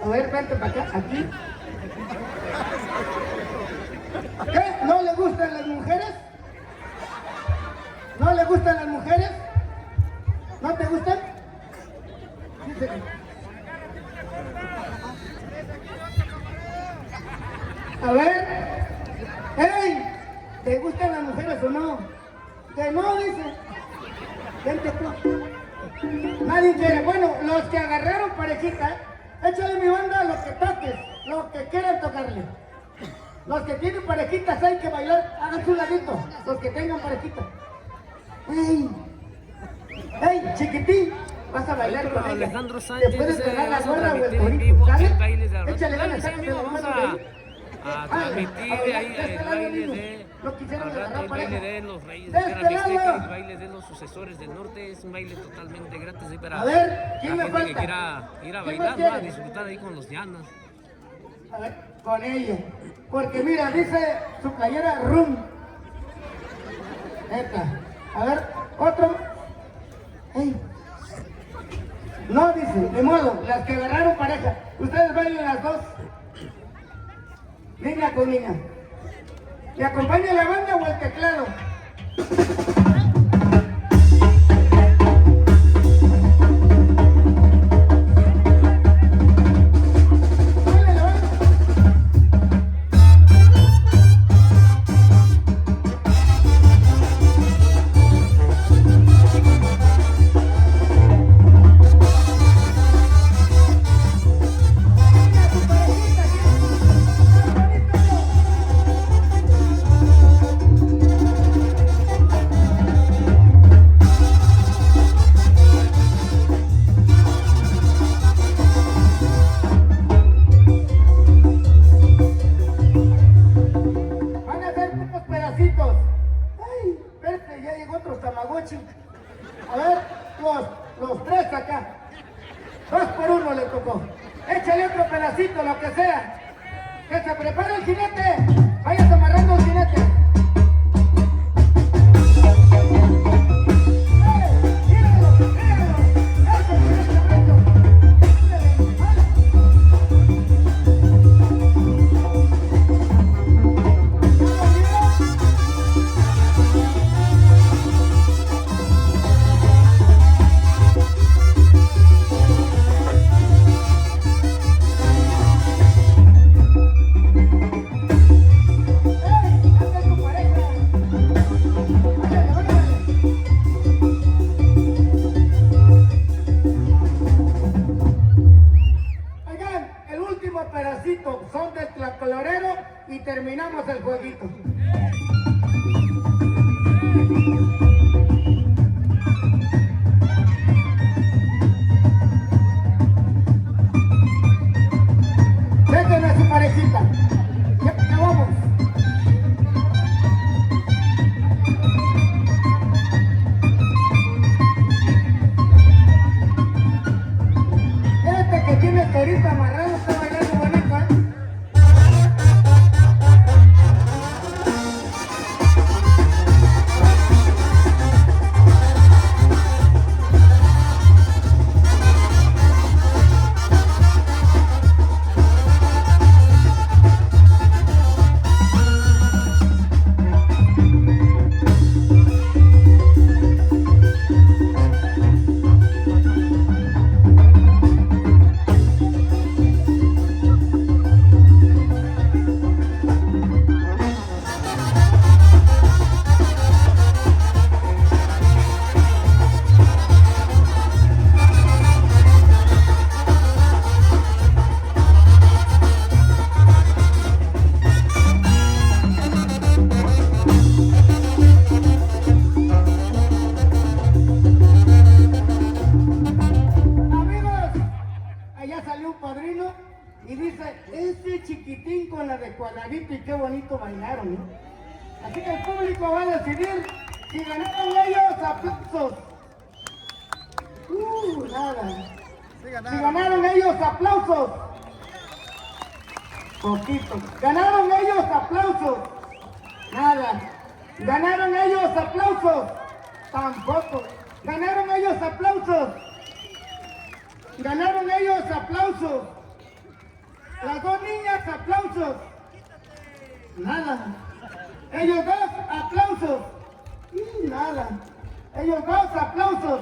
A ver, vente para acá, aquí. ¿Qué? ¿No le gustan las mujeres? ¿No le gustan las mujeres? ¿No te gustan? A ver. ¡Ey! ¿Te gustan las mujeres o no? Que no, dice. Vente tú. Nadie quiere. Bueno, los que agarraron parejita, échale mi banda lo que toques, lo que quieran tocarle. Los que tienen parejitas hay que bailar, hagan su ladito, los que tengan parejita. ¡Ey! ¡Ey, chiquitín! Vas a bailar con ella. Alejandro Sánchez, te puedes pegar la gorra o el en torito, vivo ¿sale? el baile de Échale ganas, sí, amigo, vamos a transmitir ahí el baile de el baile de los Reyes de Tierra Mixteca, el baile de los sucesores del norte. Es un baile totalmente gratis ahí para a ver, ¿quién la me gente falta? que quiera ir a ¿Quién bailar, más ¿no? A quiere? disfrutar ahí con los llanos. A ver, con ella. Porque mira, dice su playera rum. Esta. A ver, otro. ¡Ey! No, dice, de modo, las que agarraron pareja. Ustedes bailen las dos. Niña con niña. ¿Le acompaña la banda o el teclado? terminamos el jueguito. Déjenme a su parejita. Ya vamos. Este que tiene el torito amarrado está bailando bonito, ¿eh? Y dice, ese chiquitín con la de cuadradito y qué bonito bailaron, ¿no? Así que el público va a decidir si ganaron ellos, aplausos. Nada. Si ganaron ellos, aplausos. Poquito. Ganaron ellos, aplausos. Nada. Ganaron ellos, aplausos. Tampoco. Ganaron ellos, aplausos. Ganaron ellos, aplausos. Las dos niñas, aplausos. Nada. Ellos dos, aplausos. Nada. Ellos dos, aplausos.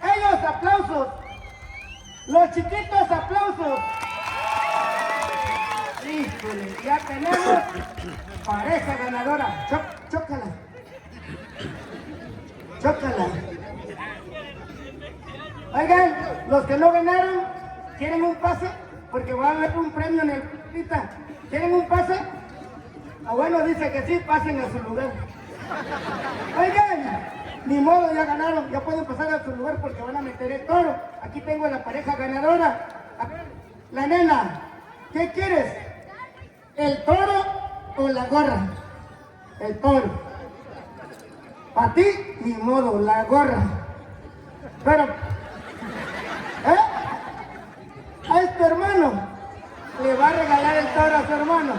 Ellos, aplausos. Los chiquitos, aplausos. Híjole, ya tenemos pareja ganadora. Chócala. Chócala. Oigan, los que no ganaron, ¿quieren un pase? Porque va a haber un premio en el pita. ¿Quieren un pase? Ah, bueno, dice que sí, pasen a su lugar. Oigan, ni modo, ya ganaron, ya pueden pasar a su lugar porque van a meter el toro. Aquí tengo la pareja ganadora. A ver, la nena, ¿qué quieres? ¿El toro o la gorra? El toro. Para ti, ni modo, la gorra. Pero, a este hermano le va a regalar el toro a su hermano.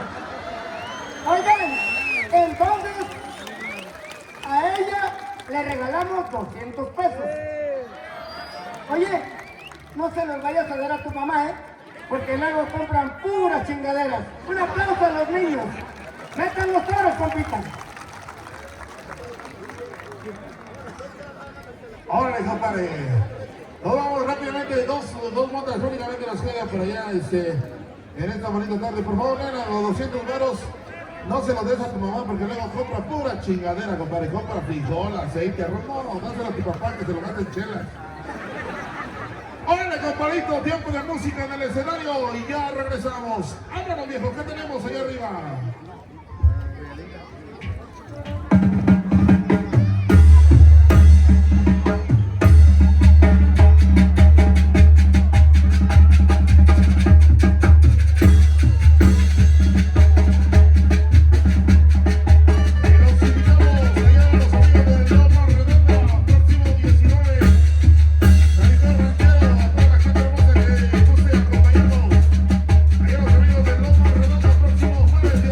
Oigan, entonces a ella le regalamos 200 pesos. Oye, no se los vayas a dar a tu mamá, porque luego compran puras chingaderas. Un aplauso a los niños. Metan los toros, compita. Ahora, compadre. Nos vamos rápidamente, dos motas únicamente nos quedan por allá, en esta bonita tarde. Por favor, nena, los 200 varos, no se los des a tu mamá porque luego compra pura chingadera, compadre. Compra frijol, aceite, arroz. No, dáselo a tu papá que se lo gaste en chelas. Órale, compadrito, tiempo de música en el escenario y ya regresamos. Ábranos, viejo, ¿qué tenemos allá arriba?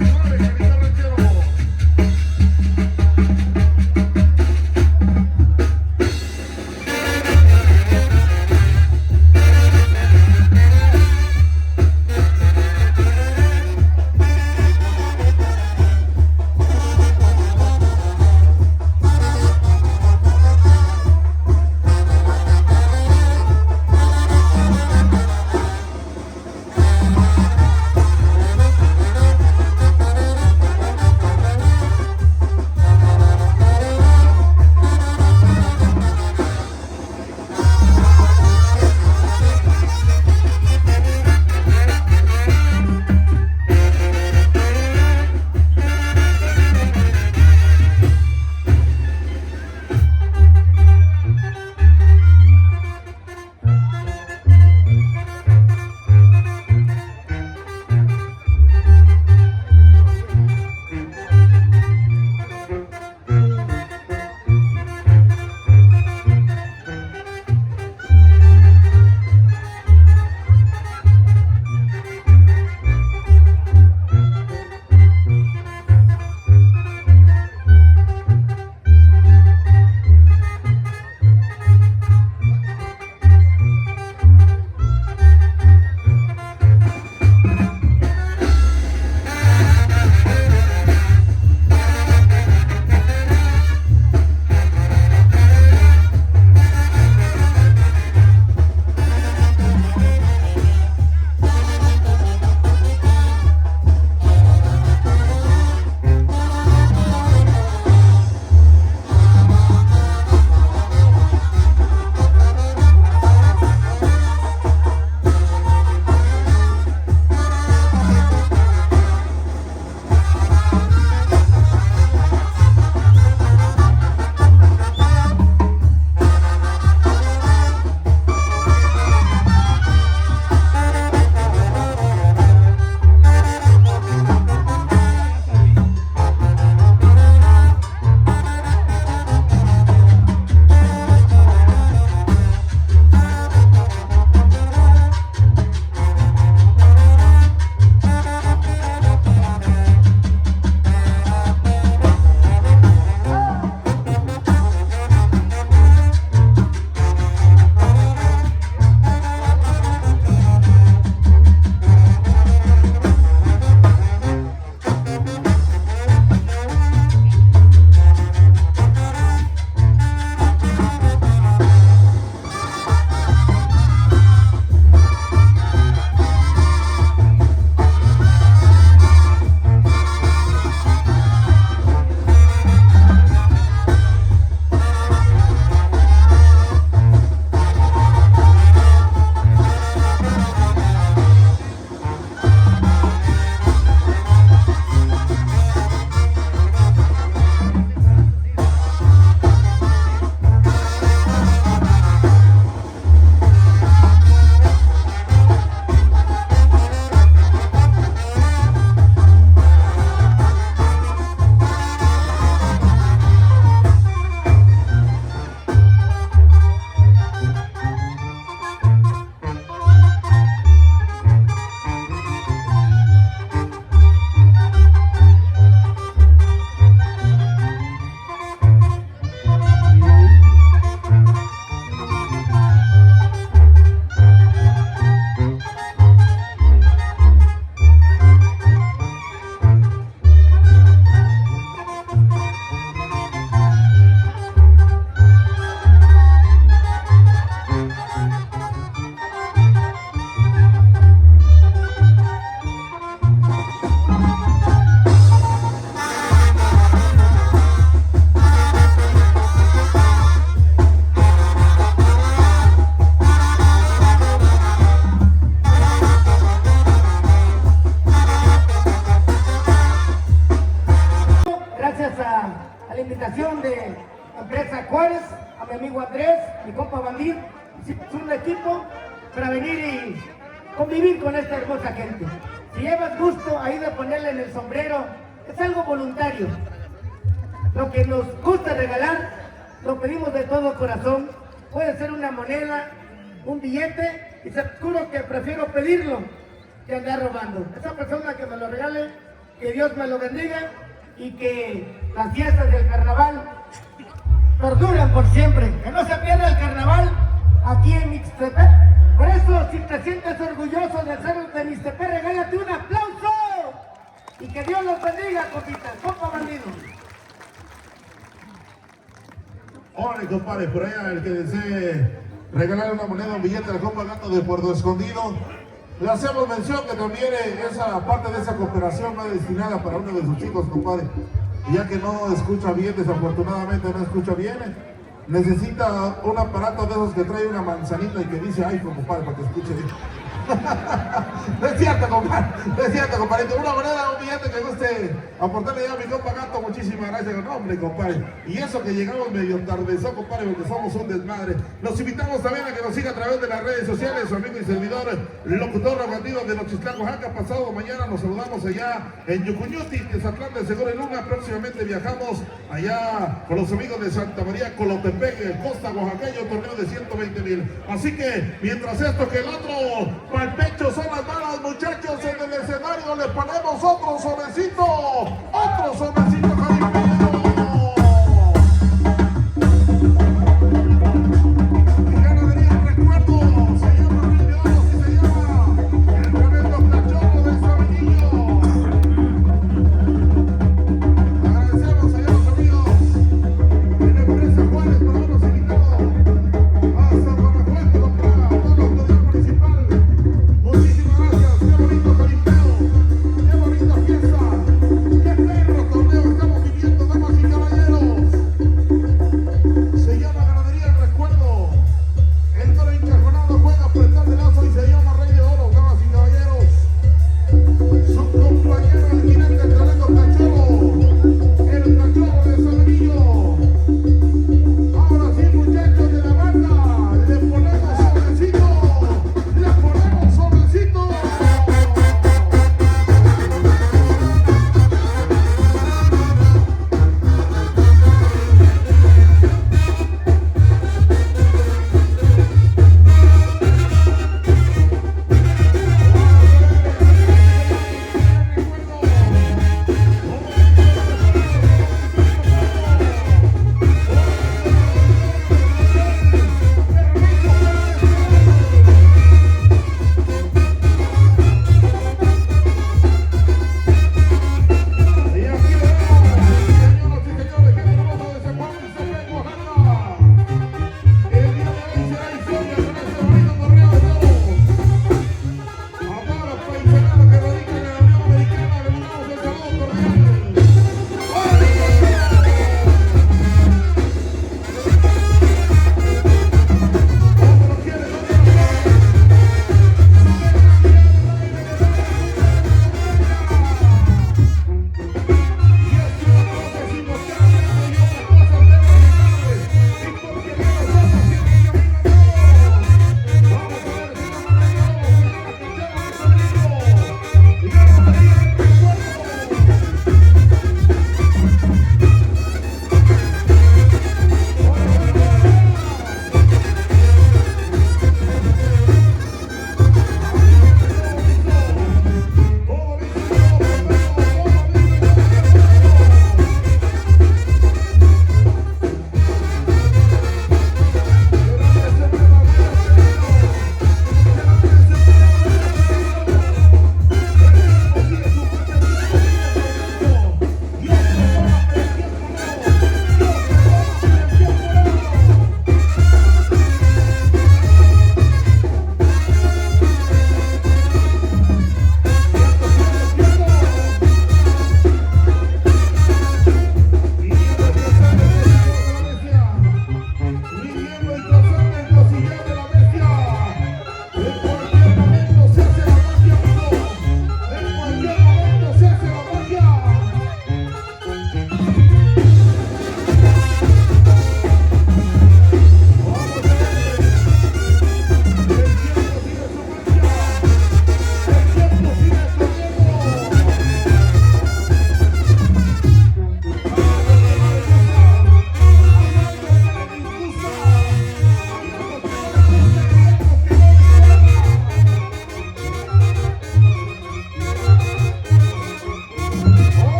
Yes. invitación de Empresa Juárez, a mi amigo Andrés, mi compa Bandir, hicimos un equipo para venir y convivir con esta hermosa gente. Si llevas gusto ahí de ponerle en el sombrero, es algo voluntario. Lo que nos gusta regalar, lo pedimos de todo corazón. Puede ser una moneda, un billete, y se juro que prefiero pedirlo que andar robando. Esa persona que me lo regale, que Dios me lo bendiga y que las fiestas del carnaval perduran por siempre. Que no se pierda el carnaval aquí en Mixtepec. Por eso, si te sientes orgulloso de ser de Mixtepec, regálate un aplauso. Y que Dios los bendiga, compitas. Compa Bandido. Órale, compadre, por allá el que desee regalar una moneda, un billete al compa Gato de Puerto Escondido. Le hacemos mención que también esa parte de esa cooperación va destinada para uno de sus chicos, compadre. Y ya que no escucha bien, desafortunadamente no escucha bien, necesita un aparato de esos que trae una manzanita y que dice iPhone, compadre, para que escuche bien. No es cierto, compadre, no es cierto, compadre. Una moneda, un billete que guste aportarle ya a mi compa Gato, muchísimas gracias. No, hombre, compadre. Y eso que llegamos medio tardezón, compadre, porque somos un desmadre. Los invitamos también a que nos siga a través de las redes sociales, su amigo y servidor, locutor bandido de Nochistlán, Oaxaca. Pasado mañana nos saludamos allá en Yucuñuti, Tezatlán de Segura Luna. Próximamente viajamos allá con los amigos de Santa María, Colotepec, Costa Oaxaqueño, torneo de 120,000. Así que, mientras esto que el otro, para el pecho son las balas, muchachos, en el escenario le ponemos otro sonecito, jaripeo. Qué bonita fiesta.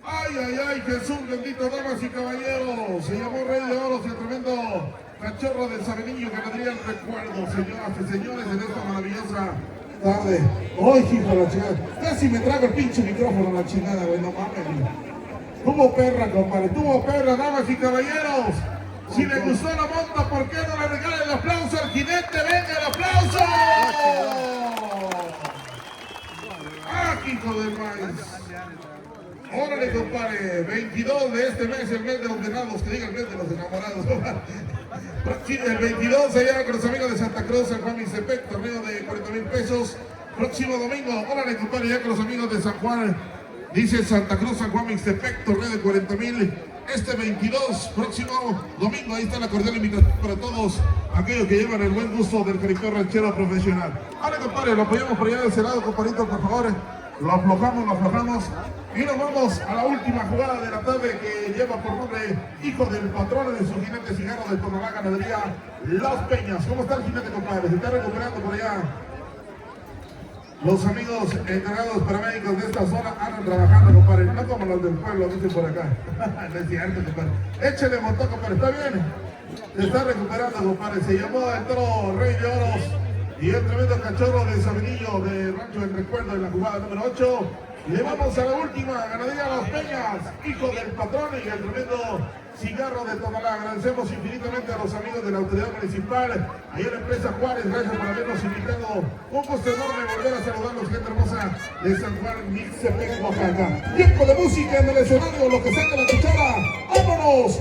Ay, ay, ay, Jesús bendito, damas y caballeros. Se llamó Rey de Oros y el tremendo cachorro del Sabenillo que vendría el recuerdo, señoras y señores, en esta maravillosa tarde. Ay, hijo de la chingada. Casi me trago el pinche micrófono a la chingada, güey, no mames. Tuvo perra, compadre, tuvo perra, damas y caballeros. Si le gustó la monta, ¿por qué no le regala el aplauso al jinete? ¡Venga el aplauso! ¡Ah, hijo del maíz! Órale, compadre, 22 de este mes, el mes de los venados, que diga el mes de los enamorados. El 22 allá con los amigos de Santa Cruz, San Juan Mixtepec, torneo de 40,000 pesos. Próximo domingo, órale, compadre, ya con los amigos de San Juan, dice Santa Cruz, San Juan Mixtepec, torneo de 40,000. Este 22, próximo domingo, ahí está la cordial invitación para todos aquellos que llevan el buen gusto del jaripeo ranchero profesional. Ahora, compadre, lo apoyamos por allá de ese lado, compadrito, por favor. Lo aflojamos. Y nos vamos a la última jugada de la tarde que lleva por nombre hijo del patrón de su jinete cigarro de Tonalá, ganadería Las Peñas. ¿Cómo está el jinete, compadre? Se está recuperando por allá. Los amigos encargados paramédicos de esta zona andan trabajando, compadre. No como los del pueblo, dicen por acá. No es cierto, compadre. Échale montón, compadre. ¿Está bien? Se está recuperando, compadre. Se llamó el toro Rey de Oros. Y el tremendo cachorro de Sabenillo de Rancho del Recuerdo en la jugada número 8. Y le vamos a la última, ganadería Las Peñas, hijo del patrón y el tremendo cigarro de Tonalá. Agradecemos infinitamente a los amigos de la autoridad municipal, ahí en la empresa Juárez, gracias por habernos invitado. Un gusto enorme volver a saludarlos, gente hermosa de San Juan Mixtepec, Oaxaca. Tiempo de música en el escenario, lo que saca la cuchara. ¡Vámonos!